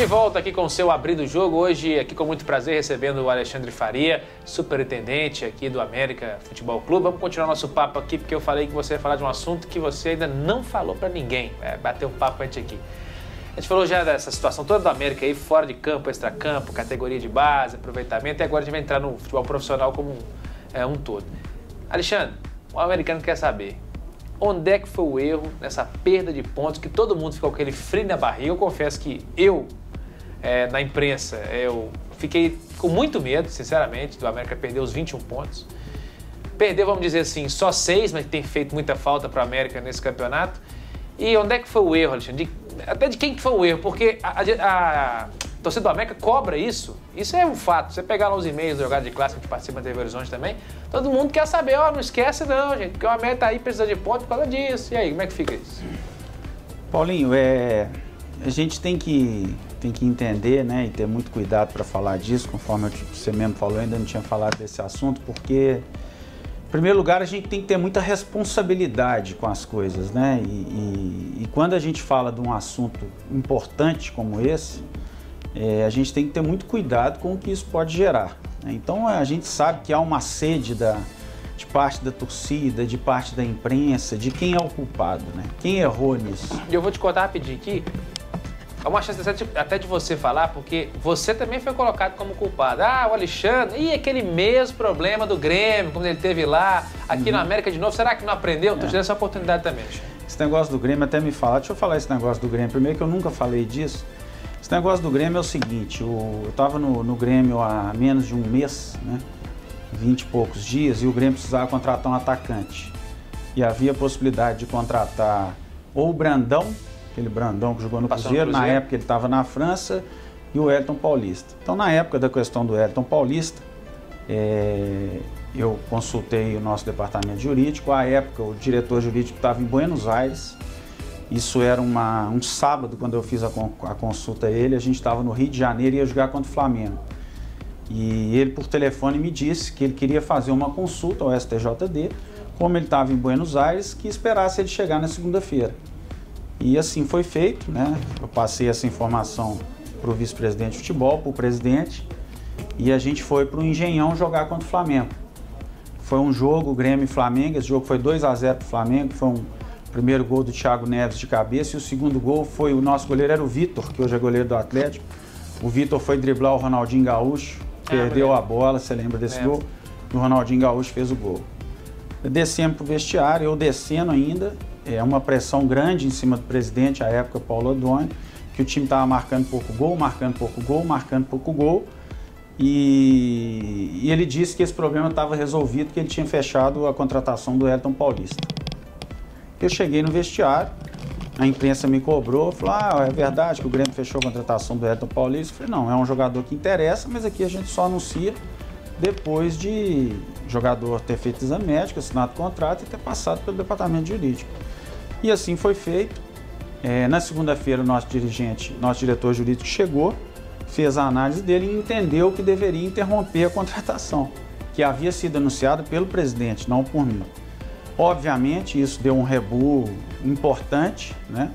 De volta aqui com o seu Abrir do Jogo, hoje aqui com muito prazer recebendo o Alexandre Faria, superintendente aqui do América Futebol Clube. Vamos continuar nosso papo aqui, porque eu falei que você ia falar de um assunto que você ainda não falou para ninguém. Bater um papo antes aqui. A gente falou já dessa situação toda do América aí, fora de campo, extracampo, categoria de base, aproveitamento, e agora a gente vai entrar no futebol profissional como um todo. Alexandre, o americano quer saber, onde é que foi o erro nessa perda de pontos, que todo mundo ficou com aquele frio na barriga? Eu confesso que na imprensa, eu fiquei com muito medo, sinceramente, do América perder os 21 pontos. Perdeu, vamos dizer assim, só 6, mas tem feito muita falta para o América nesse campeonato. E onde é que foi o erro, Alexandre? Até de quem que foi o erro? Porque a torcida do América cobra isso. Isso é um fato. Você pegar lá os e-mails do Jogada de Clássico que participa da TV Horizonte também, todo mundo quer saber, não esquece não, gente, porque o América tá aí precisando de pontos por causa disso. E aí, como é que fica isso? Paulinho, a gente tem que entender, né, e ter muito cuidado para falar disso, conforme você mesmo falou, ainda não tinha falado desse assunto, porque, em primeiro lugar, a gente tem que ter muita responsabilidade com as coisas, né, e quando a gente fala de um assunto importante como esse, a gente tem que ter muito cuidado com o que isso pode gerar, né? Então, a gente sabe que há uma sede de parte da torcida, de parte da imprensa, de quem é o culpado, né? Quem errou nisso. E eu vou te contar rapidinho aqui. É uma chance até de você falar, porque você também foi colocado como culpado. O Alexandre, e aquele mesmo problema do Grêmio, como ele teve lá, aqui na América de novo, será que não aprendeu? Estou te dando essa oportunidade também. Esse negócio do Grêmio até me fala. Deixa eu falar esse negócio do Grêmio primeiro, que eu nunca falei disso. Esse negócio do Grêmio é o seguinte, eu estava no Grêmio há menos de um mês, né? 20 e poucos dias, e o Grêmio precisava contratar um atacante. E havia a possibilidade de contratar ou o Brandão, aquele Brandão que jogou no Cruzeiro, na época ele estava na França, e o Wellington Paulista. Então, na época da questão do Wellington Paulista, eu consultei o nosso departamento jurídico. À época, o diretor jurídico estava em Buenos Aires. Isso era um sábado, quando eu fiz a consulta a ele. A gente estava no Rio de Janeiro e ia jogar contra o Flamengo. E ele, por telefone, me disse que ele queria fazer uma consulta ao STJD, como ele estava em Buenos Aires, que esperasse ele chegar na segunda-feira. E assim foi feito, né? Eu passei essa informação para o vice-presidente de futebol, para o presidente, e a gente foi para o Engenhão jogar contra o Flamengo. Foi um jogo, Grêmio e Flamengo, esse jogo foi 2-0 para o Flamengo, foi um primeiro gol do Thiago Neves de cabeça, e o segundo gol foi, o nosso goleiro era o Vitor, que hoje é goleiro do Atlético. O Vitor foi driblar o Ronaldinho Gaúcho, perdeu a bola, você lembra desse gol? E o Ronaldinho Gaúcho fez o gol. Descemos para o vestiário, eu descendo ainda, uma pressão grande em cima do presidente, à época Paulo Odoni, que o time estava marcando pouco gol, marcando pouco gol, marcando pouco gol, e ele disse que esse problema estava resolvido, que ele tinha fechado a contratação do Wellington Paulista. Eu cheguei no vestiário, a imprensa me cobrou, falou, é verdade que o Grêmio fechou a contratação do Wellington Paulista? Eu falei, não, é um jogador que interessa, mas aqui a gente só anuncia depois de o jogador ter feito exame médico, assinado contrato e ter passado pelo departamento jurídico. E assim foi feito. Na segunda-feira, o nosso diretor jurídico chegou, fez a análise dele e entendeu que deveria interromper a contratação, que havia sido anunciada pelo presidente, não por mim. Obviamente, isso deu um rebu importante, né?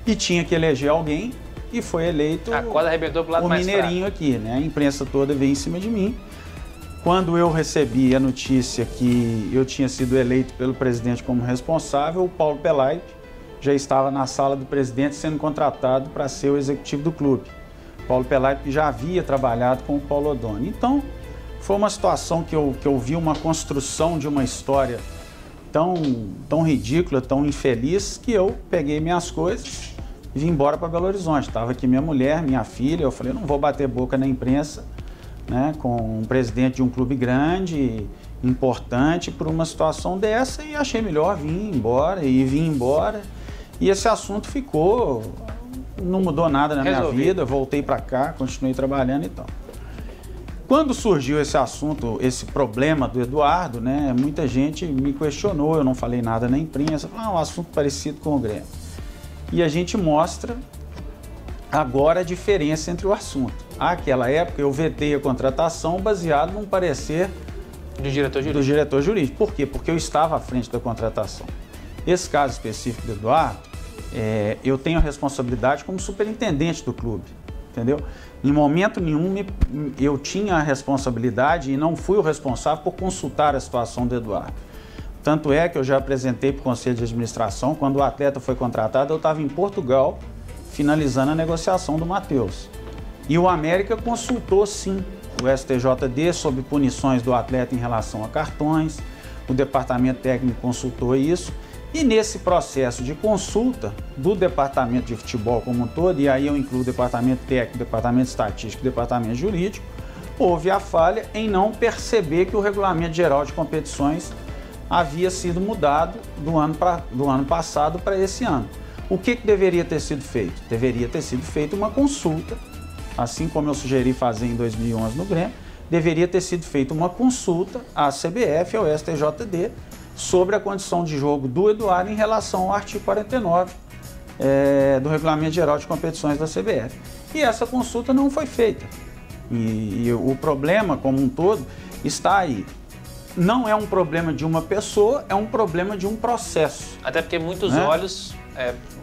E tinha que eleger alguém, e foi eleito o mineirinho aqui, né? A imprensa toda veio em cima de mim. Quando eu recebi a notícia que eu tinha sido eleito pelo presidente como responsável, o Paulo Pelaipe já estava na sala do presidente sendo contratado para ser o executivo do clube. O Paulo Pelaipe já havia trabalhado com o Paulo Odoni. Então, foi uma situação que eu vi uma construção de uma história tão ridícula, tão infeliz, que eu peguei minhas coisas e vim embora para Belo Horizonte. Estava aqui minha mulher, minha filha, eu falei, não vou bater boca na imprensa, né, com um presidente de um clube grande, importante, por uma situação dessa, e achei melhor vir embora, e vim embora. E esse assunto ficou, não mudou nada na minha vida, voltei para cá, continuei trabalhando e tal. Quando surgiu esse assunto, esse problema do Eduardo, né, muita gente me questionou, eu não falei nada na imprensa, falei, um assunto parecido com o Grêmio. E a gente mostra agora a diferença entre o assunto. Àquela época eu vetei a contratação baseado num parecer do diretor jurídico. Por quê? Porque eu estava à frente da contratação. Esse caso específico do Eduardo, eu tenho a responsabilidade como superintendente do clube, entendeu? Em momento nenhum eu tinha a responsabilidade e não fui o responsável por consultar a situação do Eduardo. Tanto é que eu já apresentei para o Conselho de Administração, quando o atleta foi contratado, eu estava em Portugal finalizando a negociação do Matheus. E o América consultou sim o STJD sobre punições do atleta em relação a cartões, o departamento técnico consultou isso, e nesse processo de consulta do departamento de futebol como um todo, e aí eu incluo o departamento técnico, departamento estatístico, departamento jurídico, houve a falha em não perceber que o regulamento geral de competições havia sido mudado do ano passado para esse ano. O que deveria ter sido feito? Deveria ter sido feita uma consulta, assim como eu sugeri fazer em 2011 no Grêmio, deveria ter sido feita uma consulta à CBF e ao STJD sobre a condição de jogo do Eduardo em relação ao artigo 49 do Regulamento Geral de Competições da CBF. E essa consulta não foi feita. E o problema como um todo está aí. Não é um problema de uma pessoa, é um problema de um processo. Até porque muitos olhos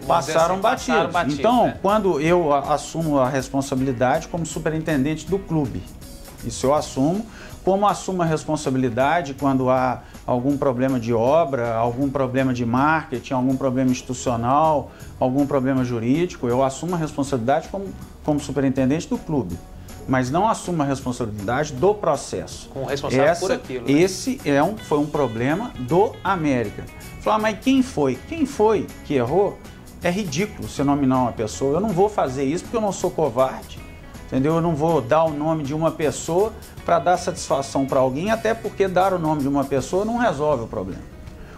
passaram batidos. Então, né? Quando eu assumo a responsabilidade como superintendente do clube, isso eu assumo, como assumo a responsabilidade quando há algum problema de obra, algum problema de marketing, algum problema institucional, algum problema jurídico, eu assumo a responsabilidade como superintendente do clube, mas não assumo a responsabilidade do processo. Como responsável por aquilo. Né? Esse foi um problema do América. Falar, mas quem foi? Quem foi que errou? É ridículo você nominar uma pessoa. Eu não vou fazer isso porque eu não sou covarde. Entendeu? Eu não vou dar o nome de uma pessoa para dar satisfação para alguém, até porque dar o nome de uma pessoa não resolve o problema.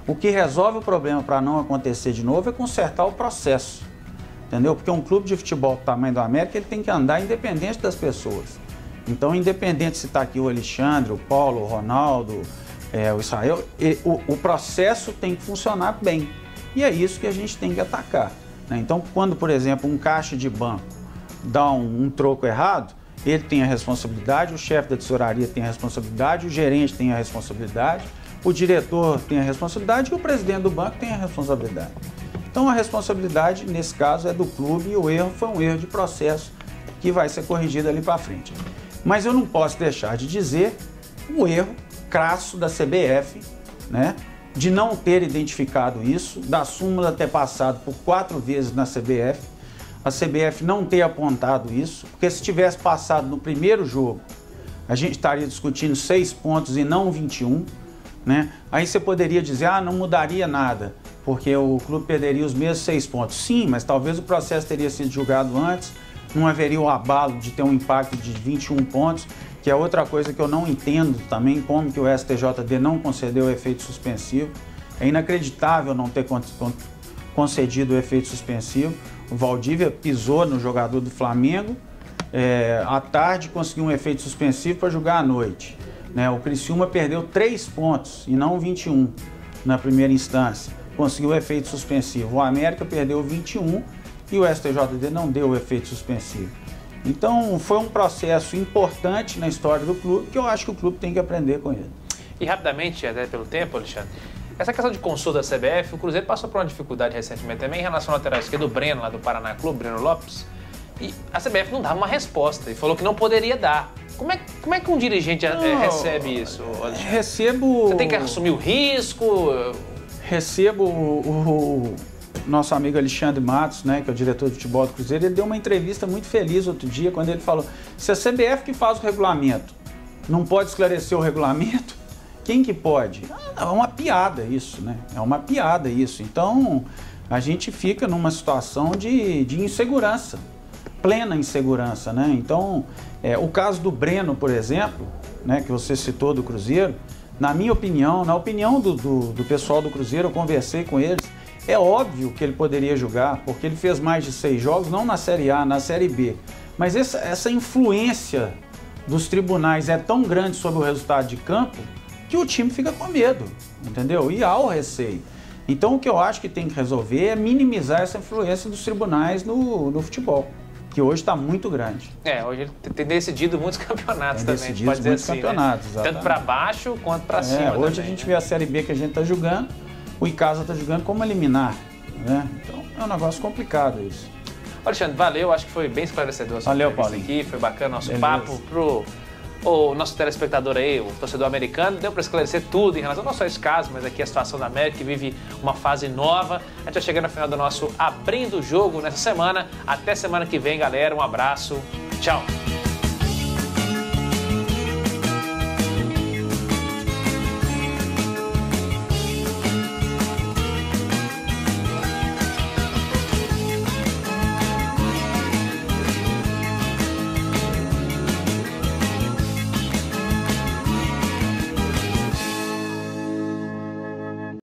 O que resolve o problema para não acontecer de novo é consertar o processo. Entendeu? Porque um clube de futebol do tamanho do América, ele tem que andar independente das pessoas. Então, independente se está aqui o Alexandre, o Paulo, o Ronaldo, o Israel, o processo tem que funcionar bem. E é isso que a gente tem que atacar. Né? Então, quando, por exemplo, um caixa de banco dá um troco errado, ele tem a responsabilidade, o chefe da tesouraria tem a responsabilidade, o gerente tem a responsabilidade, o diretor tem a responsabilidade e o presidente do banco tem a responsabilidade. Então a responsabilidade, nesse caso, é do clube e o erro foi um erro de processo que vai ser corrigido ali para frente. Mas eu não posso deixar de dizer o erro crasso da CBF, né, de não ter identificado isso, da súmula ter passado por 4 vezes na CBF, a CBF não ter apontado isso, porque se tivesse passado no primeiro jogo, a gente estaria discutindo 6 pontos e não 21, né? Aí você poderia dizer, não mudaria nada, porque o clube perderia os mesmos 6 pontos. Sim, mas talvez o processo teria sido julgado antes, não haveria o abalo de ter um impacto de 21 pontos, que é outra coisa que eu não entendo também, como que o STJD não concedeu o efeito suspensivo. É inacreditável não ter concedido o efeito suspensivo. O Valdívia pisou no jogador do Flamengo, à tarde conseguiu um efeito suspensivo para jogar à noite. Né? O Criciúma perdeu 3 pontos e não 21 na primeira instância, conseguiu o efeito suspensivo. O América perdeu 21 e o STJD não deu o efeito suspensivo. Então foi um processo importante na história do clube que eu acho que o clube tem que aprender com ele. E rapidamente, até pelo tempo, Alexandre, essa questão de consulta da CBF, o Cruzeiro passou por uma dificuldade recentemente também em relação ao lateral esquerdo do Breno, lá do Paraná Clube, Breno Lopes, e a CBF não dava uma resposta e falou que não poderia dar. Como é que um dirigente recebe isso, Alexandre? Recebo... Você tem que assumir o risco? Recebo o nosso amigo Alexandre Matos, né, que é o diretor de futebol do Cruzeiro, ele deu uma entrevista muito feliz outro dia, quando ele falou, se a CBF que faz o regulamento não pode esclarecer o regulamento, quem que pode? É uma piada isso, né? É uma piada isso. Então, a gente fica numa situação de insegurança, plena insegurança, né? Então, o caso do Breno, por exemplo, né, que você citou do Cruzeiro, na minha opinião, na opinião do pessoal do Cruzeiro, eu conversei com eles, é óbvio que ele poderia jogar, porque ele fez mais de 6 jogos, não na Série A, na Série B. Mas essa influência dos tribunais é tão grande sobre o resultado de campo que o time fica com medo, entendeu? E há o receio. Então o que eu acho que tem que resolver é minimizar essa influência dos tribunais no futebol, que hoje está muito grande. Hoje ele tem decidido muitos campeonatos tem também, decidido muitos assim, campeonatos, né? Tanto para baixo quanto para cima. Hoje também, a gente vê a Série B que a gente está jogando, o Icasa está jogando como eliminar, né? Então É um negócio complicado isso. Alexandre, valeu, acho que foi bem esclarecedor a sua Valeu, entrevista Paulinho. aqui, foi bacana o nosso Beleza. papo pro o nosso telespectador aí, o torcedor americano, deu para esclarecer tudo em relação não só a esse caso, mas aqui a situação da América, que vive uma fase nova. A gente vai chegando no final do nosso Abrindo o Jogo nessa semana. Até semana que vem, galera. Um abraço. Tchau.